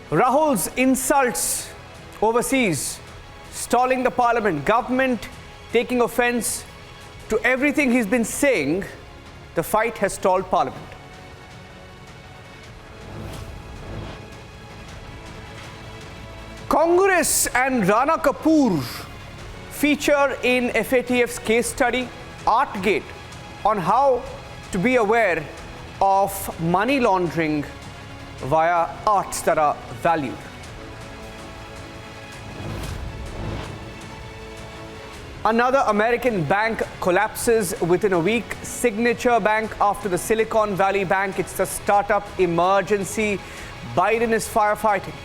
Rahul's insults overseas, stalling the parliament, government taking offense to everything he's been saying. The fight has stalled parliament. Congress and Rana Kapoor feature in FATF's case study, Artgate, on how to be aware of money laundering via arts that are valued. Another American bank collapses within a week. Signature Bank after the Silicon Valley Bank. It's the startup emergency. Biden is firefighting.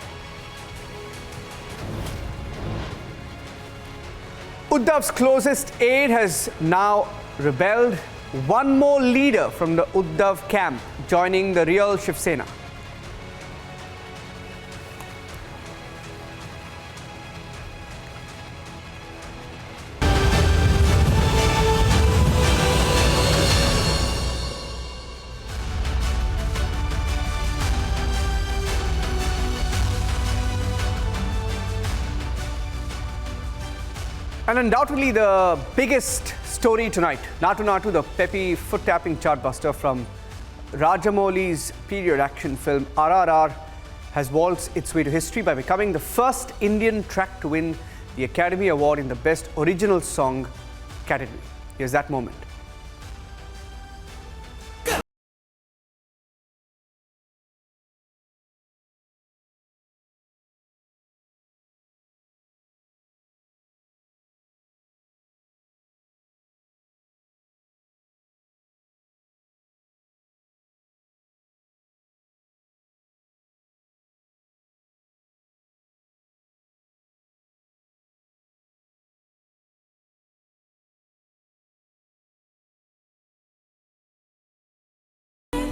Uddhav's closest aide has now rebelled. One more leader from the Uddhav camp joining the real Shiv Sena. And undoubtedly the biggest story tonight, Naatu, the peppy foot-tapping chartbuster from Rajamouli's period action film RRR, has waltzed its way to history by becoming the first Indian track to win the Academy Award in the Best Original Song category. Here's that moment.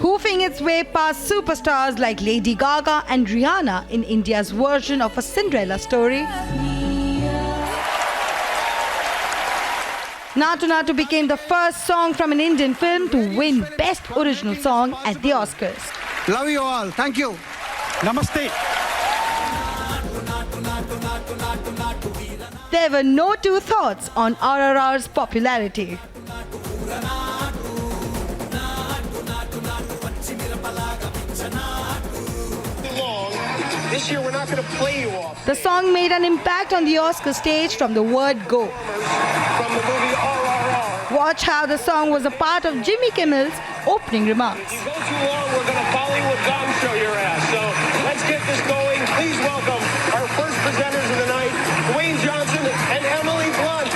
Hoofing its way past superstars like Lady Gaga and Rihanna in India's version of a Cinderella story, Naatu became the first song from an Indian film to win Best Original Song at the Oscars. Love you all. Thank you. Namaste. There were no two thoughts on RRR's popularity. This year we're not going to play you off. The song made an impact on the Oscar stage from the word go. From the movie RRR. Watch how the song was a part of Jimmy Kimmel's opening remarks. If you go too long, we're going to Bollywood gong show your ass. So let's get this going. Please welcome our first presenters of the night, Dwayne Johnson and Emily Blunt.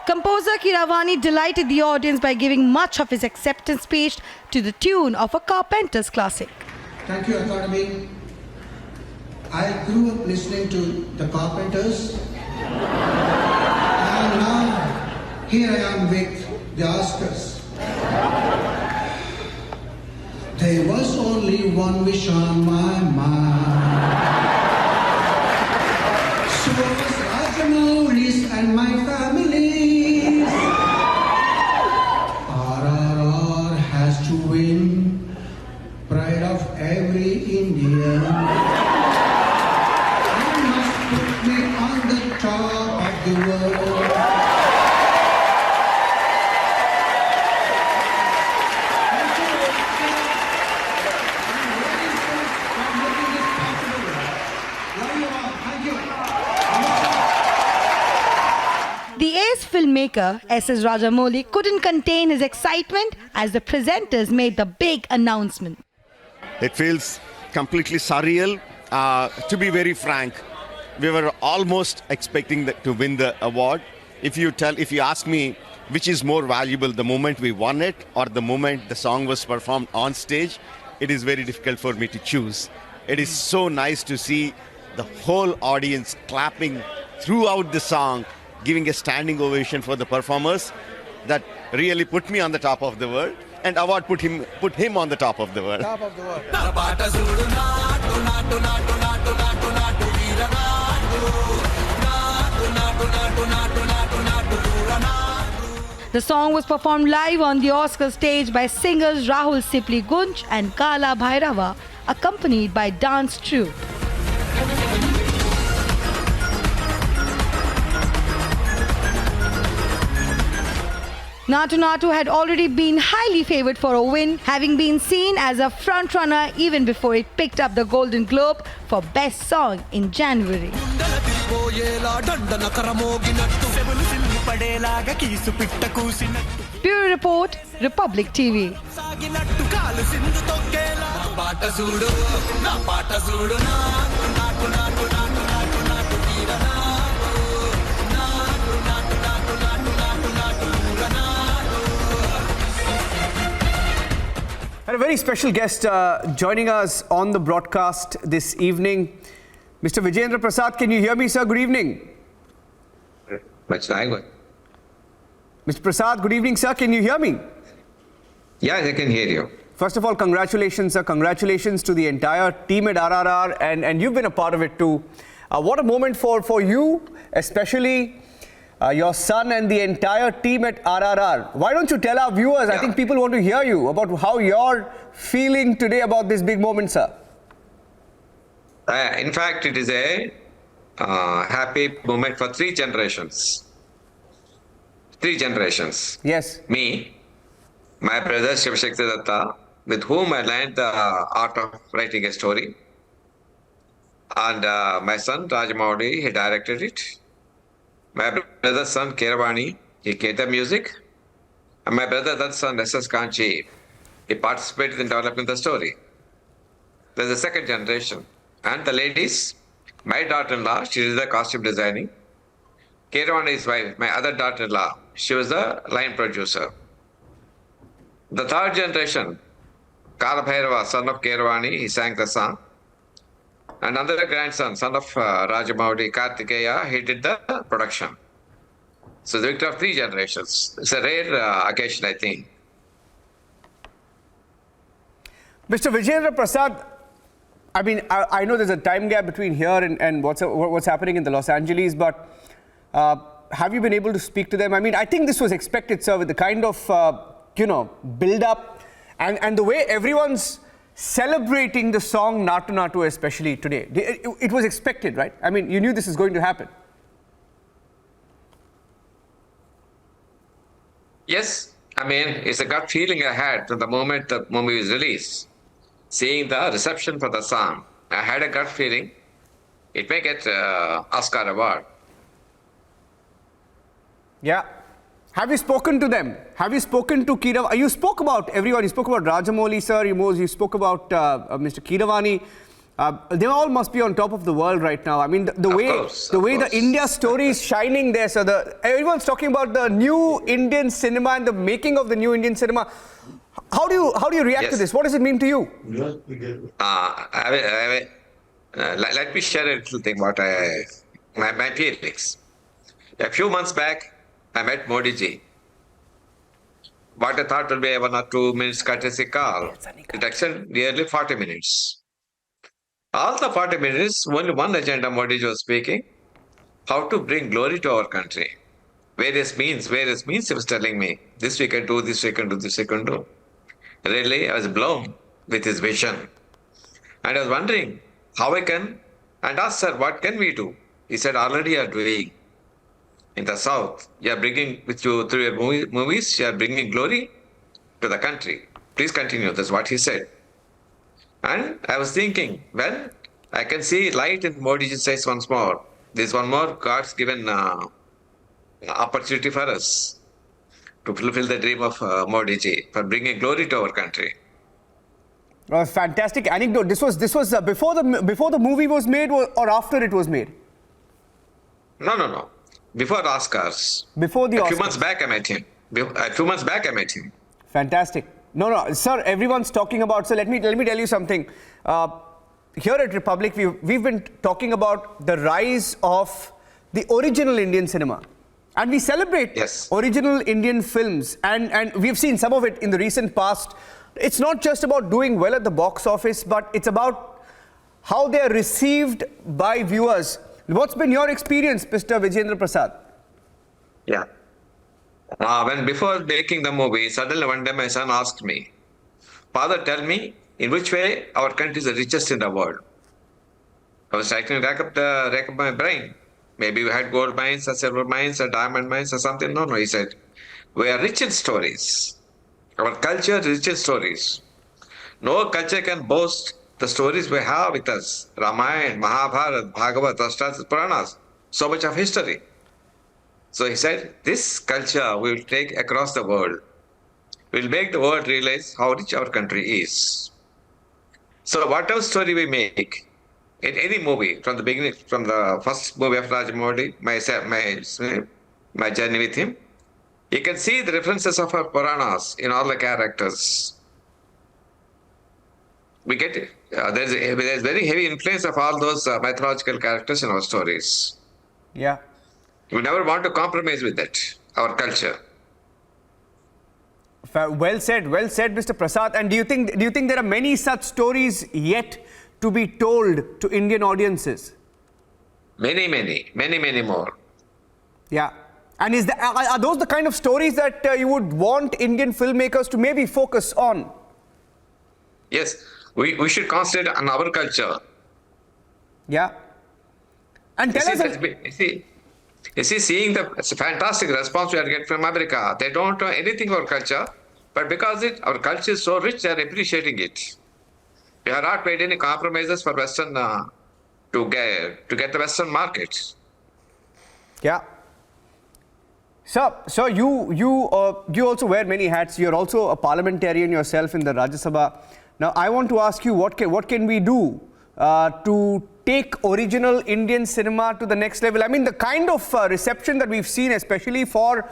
Composer Keeravani delighted the audience by giving much of his acceptance speech to the tune of a Carpenter's classic. Thank you, Academy. I grew up listening to the Carpenters. And now, here I am with the Oscars. There was only one wish on my mind. So was Rajamouli's and my family. RRR has to win, pride of every Indian. You must put me on the top of the world. The ace filmmaker, SS Rajamouli, couldn't contain his excitement as the presenters made the big announcement. It feels completely surreal. To be very frank, we were almost expecting to win the award. If you ask me which is more valuable, the moment we won it or the moment the song was performed on stage, it is very difficult for me to choose. It is so nice to see the whole audience clapping throughout the song, giving a standing ovation for the performers. That really put me on the top of the world, and award put him on the top of the world. Top of the world. The song was performed live on the Oscar stage by singers Rahul Sipli Gunj and Kala Bhairava, accompanied by dance troupe. Naatu Naatu had already been highly favoured for a win, having been seen as a front-runner even before it picked up the Golden Globe for Best Song in January. Bureau Report, Republic TV. And a very special guest joining us on the broadcast this evening, Mr. Vijayendra Prasad. Can you hear me, sir? Good evening. Mr. Prasad, good evening, sir. Can you hear me? Yes, I can hear you. First of all, congratulations, sir. Congratulations to the entire team at RRR, and you've been a part of it too. What a moment for you, especially your son and the entire team at RRR. Why don't you tell our viewers, I think people want to hear you, about how you're feeling today about this big moment, sir. In fact, it is a happy moment for 3 generations. 3 generations. Yes. Me, my brother Shivashakti Datta, with whom I learned the art of writing a story. And my son Rajamouli, he directed it. My brother's son Keravani, he gave the music. And my brother's son SS Kanchi, he participated in developing the story. There's a second generation. And the ladies, my daughter-in-law, she is the costume designing. Keravani's wife, my other daughter-in-law, she was the line producer. The third generation, Kala Bhairava, son of Keravani, he sang the song. And another grandson, son of Rajamouli, Kartikeya, he did the production. So the victory of 3 generations. It's a rare occasion, I think. Mr. Vijayendra Prasad, I mean, I know there's a time gap between here and what's happening in the Los Angeles, but have you been able to speak to them? I mean, I think this was expected, sir, with the kind of, build-up and the way everyone's celebrating the song Naatu Naatu especially today. It was expected, right? I mean, you knew this is going to happen. Yes, I mean, it's a gut feeling I had from the moment the movie was released. Seeing the reception for the song, I had a gut feeling it may get Oscar award. Yeah. Have you spoken to them? Have you spoken to Keeravani? You spoke about everyone. You spoke about Rajamouli, sir. You spoke about Mr. Keeravani. They all must be on top of the world right now. I mean, the way the India story is shining there, sir. Everyone's talking about the new Indian cinema and the making of the new Indian cinema. How do you react to this? What does it mean to you? Let me share a little thing about my feelings. A few months back, I met Modi ji. What I thought would be a 1 or 2 minutes courtesy call, it extended nearly 40 minutes. All the 40 minutes, only one agenda Modi ji was speaking, how to bring glory to our country. Various means he was telling me, this we can do, this we can do, this we can do. Really, I was blown with his vision. And I was wondering how I can, and asked, sir, what can we do? He said, already you are doing. In the South, you are bringing, through your movies, you are bringing glory to the country. Please continue, that's what he said. And I was thinking, well, I can see light in Modi ji's eyes once more. There's one more God's given opportunity for us to fulfill the dream of Modi ji, for bringing glory to our country. Fantastic anecdote. This was before the movie was made or after it was made? No. Before Oscars. Before the Oscars. A few months back I met him. Fantastic. No, sir, everyone's talking about, so let me tell you something. Here at Republic, we've been talking about the rise of the original Indian cinema. And we celebrate original Indian films. And we've seen some of it in the recent past. It's not just about doing well at the box office, but it's about how they're received by viewers. What's been your experience, Mr. Vijayendra Prasad? Yeah. When before making the movie, suddenly one day my son asked me, Father, tell me, in which way our country is the richest in the world? I was trying to rack up my brain. Maybe we had gold mines or silver mines or diamond mines or something. No, he said, we are rich in stories. Our culture is rich in stories. No culture can boast the stories we have with us. Ramayana, Mahabharata, Bhagavad, Ashtas, Puranas. So much of history. So he said, this culture we will take across the world. We will make the world realize how rich our country is. So whatever story we make, in any movie, from the beginning, from the first movie of Rajamouli, my journey with him, you can see the references of our Puranas in all the characters. We get it. There's very heavy influence of all those mythological characters in our stories. Yeah. We never want to compromise with that, our culture. Well said, Mr. Prasad. And do you think there are many such stories yet to be told to Indian audiences? Many more. Yeah. And are those the kind of stories that you would want Indian filmmakers to maybe focus on? Yes, we should concentrate on our culture. Yeah. And tell us... You see, seeing the fantastic response we are getting from America, they don't know anything about culture, but because our culture is so rich, they are appreciating it. We have not made any compromises for Western to get the Western market. Yeah. So you also wear many hats. You're also a parliamentarian yourself in the Rajya Sabha. Now, I want to ask you, what can we do to take original Indian cinema to the next level? I mean, the kind of reception that we've seen, especially for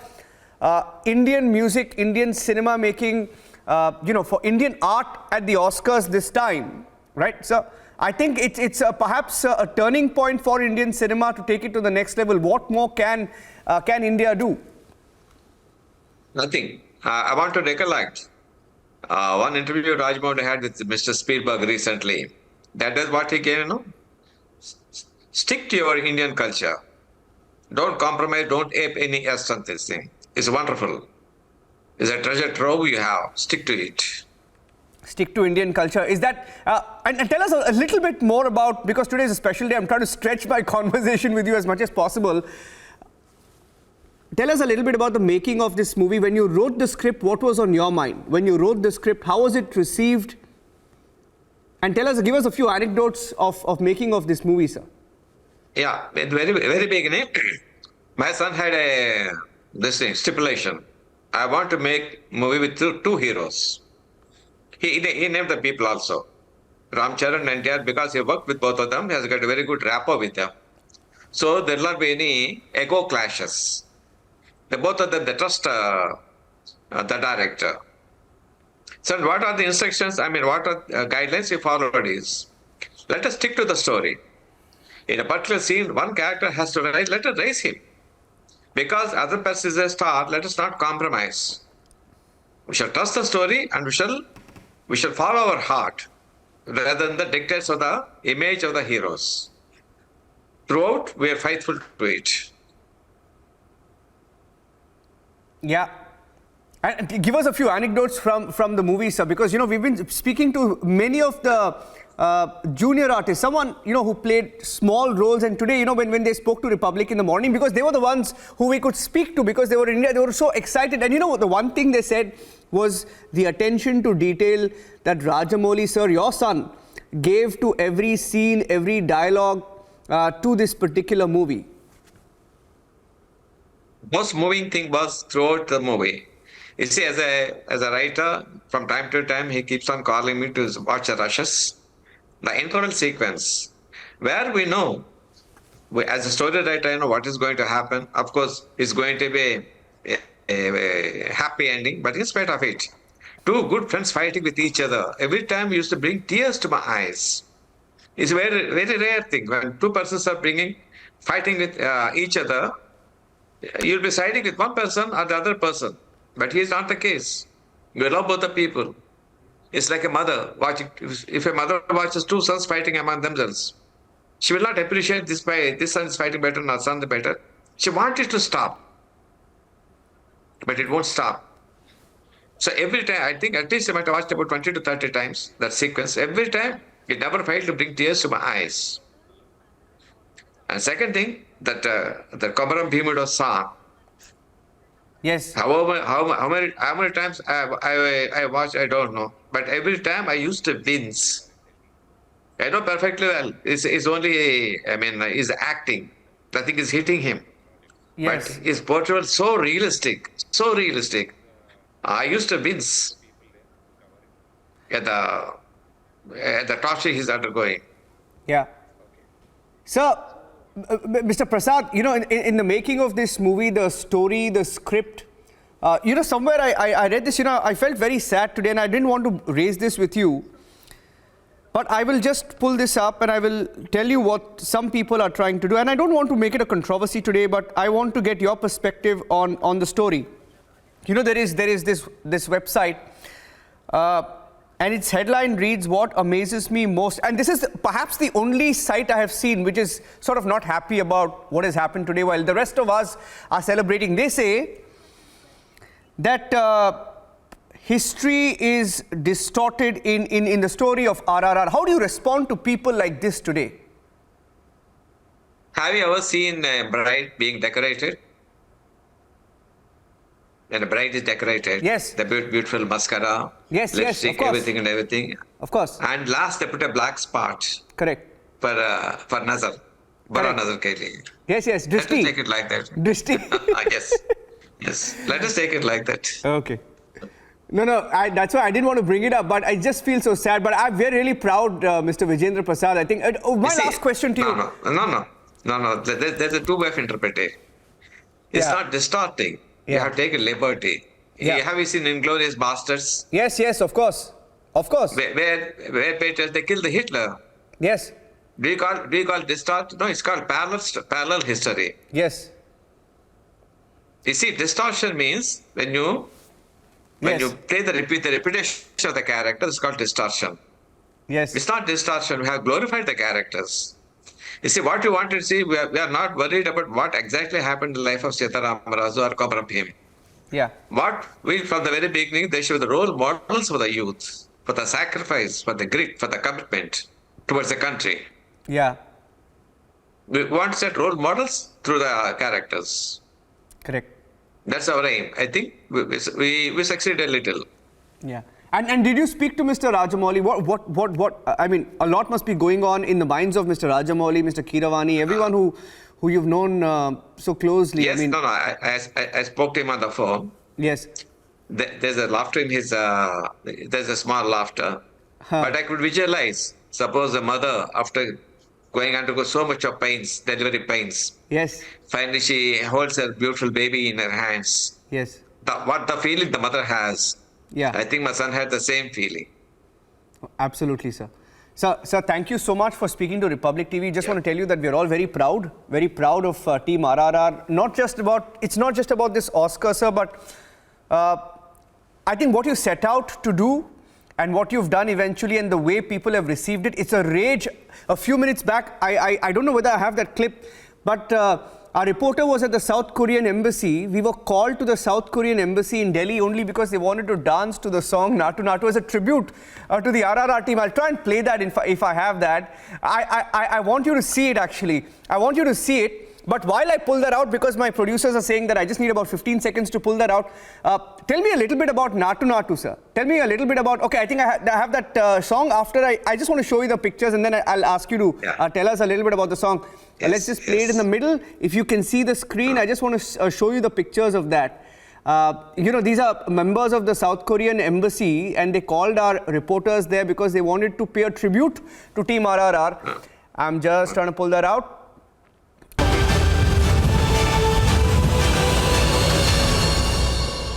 Indian music, Indian cinema making, for Indian art at the Oscars this time, right? So I think it's perhaps a turning point for Indian cinema to take it to the next level. What more can India do? Nothing. I want to recollect one interview Rajamouli had with Mr. Spielberg recently. That is what he gave, Stick to your Indian culture. Don't compromise, don't ape any Western thing. It's wonderful. It's a treasure trove you have. Stick to it. Stick to Indian culture. Is that, and tell us a little bit more about, because today is a special day, I'm trying to stretch my conversation with you as much as possible. Tell us a little bit about the making of this movie. When you wrote the script, what was on your mind? When you wrote the script, how was it received? And give us a few anecdotes of making of this movie, sir. Yeah, at the very beginning, my son had stipulation. I want to make movie with two heroes. He named the people also. Ram Charan and NTR, because he worked with both of them, he has got a very good rapport with them. So there will not be any ego clashes. Both of them, they trust the director. So what are the instructions? I mean, what are guidelines we followed is, let us stick to the story. In a particular scene, one character has to rise, let us raise him. Because other person is a star, let us not compromise. We shall trust the story and we shall follow our heart rather than the dictates of the image of the heroes. Throughout, we are faithful to it. Yeah. And give us a few anecdotes from the movie, sir, because, we've been speaking to many of the junior artists, someone, who played small roles. And today, when they spoke to Republic in the morning, because they were the ones who we could speak to because they were in India, they were so excited. And, the one thing they said was the attention to detail that Rajamouli, sir, your son, gave to every scene, every dialogue to this particular movie. Most moving thing was throughout the movie. You see, as a writer, from time to time, he keeps on calling me to watch the rushes. The internal sequence, where we know, as a story writer, I know what is going to happen. Of course, it's going to be a happy ending, but in spite of it, two good friends fighting with each other, every time used to bring tears to my eyes. It's a very, very rare thing. When two persons are fighting with each other, you'll be siding with one person or the other person. But here's not the case. We love both the people. It's like a mother watching. If a mother watches two sons fighting among themselves, she will not appreciate this son is fighting better, not son the better. She wants it to stop. but it won't stop. So every time, I think at least I might have watched about 20 to 30 times that sequence. Every time, it never failed to bring tears to my eyes. And second thing, that the Komaram Bhimudo song. Yes. How many times I watched, I don't know. But every time I used to wince. I know perfectly well. It's only, he's acting. Nothing is hitting him. Yes. But his portrayal so realistic, so realistic. I used to wince at the torture he's undergoing. Yeah. So, Mr. Prasad, you know, in the making of this movie, the story, the script, you know, somewhere I read this, you know, I felt very sad today and I didn't want to raise this with you. But I will just pull this up and I will tell you what some people are trying to do. And I don't want to make it a controversy today, but I want to get your perspective on the story. You know, there is this website, and its headline reads, "What amazes me most." And this is perhaps the only site I have seen which is sort of not happy about what has happened today, while the rest of us are celebrating. They say that history is distorted in the story of RRR. How do you respond to people like this today? Have you ever seen a bride being decorated? And the bride is decorated. Yes. The beautiful mascara. Yes, lipstick, of course. everything and everything. Of course. And last they put a black spot Correct. for Nazar. Bara Nazar Kaili. Yes, yes. Let us Drishti. take it like that. Drishti. Yes. Yes. Let us take it like that. Okay. No, that's why I didn't want to bring it up, but I just feel so sad. But we're really proud, Mr. Vijayendra Prasad. I think, my last question to you. No. There's a two-way of interpretation. It's not distorting. You Yeah. have taken liberty. Yeah. Have you seen Inglourious Bastards? Yes, of course. Of course. Where patriots, they killed the Hitler. Yes. Do you call distort? No, it's called parallel history. Yes. You see, distortion means when you play the repetition of the character, it's called distortion. Yes. It's not distortion. We have glorified the characters. You see, what you want to see, we are not worried about what exactly happened in the life of Sita Ramarazu or Komaram Bhim. Yeah. From the very beginning, they show the role models for the youth, for the sacrifice, for the grit, for the commitment towards the country. Yeah. We want to set role models through the characters. Correct. That's our aim. I think we succeed a little. Yeah. And did you speak to Mr. Rajamouli? What? I mean, a lot must be going on in the minds of Mr. Rajamouli, Mr. Keeravani, everyone who you've known so closely. Yes, I mean, I spoke to him on the phone. Yes. There's a laughter in his. There's a small laughter, but I could visualize. Suppose the mother, after going undergo so much of pains, delivery pains. Yes. Finally, she holds her beautiful baby in her hands. Yes. What the feeling the mother has. Yeah. I think my son had the same feeling. Absolutely, sir. Sir, thank you so much for speaking to Republic TV. Just want to tell you that we're all very proud of Team RRR. It's not just about this Oscar, sir, but I think what you set out to do and what you've done eventually and the way people have received it, it's a rage. A few minutes back, I don't know whether I have that clip, but our reporter was at the South Korean embassy. We were called to the South Korean embassy in Delhi only because they wanted to dance to the song Naatu Naatu as a tribute to the RRR team. I'll try and play that if I have that. I want you to see it, actually. I want you to see it. But while I pull that out, because my producers are saying that I just need about 15 seconds to pull that out, tell me a little bit about Naatu Naatu, sir. Tell me a little bit about, okay, I think I have that song. After I just want to show you the pictures and then I'll ask you to tell us a little bit about the song. Yes, let's just play it in the middle. If you can see the screen, I just want to show you the pictures of that. You know, these are members of the South Korean embassy and they called our reporters there because they wanted to pay a tribute to Team RRR. I'm just trying to pull that out.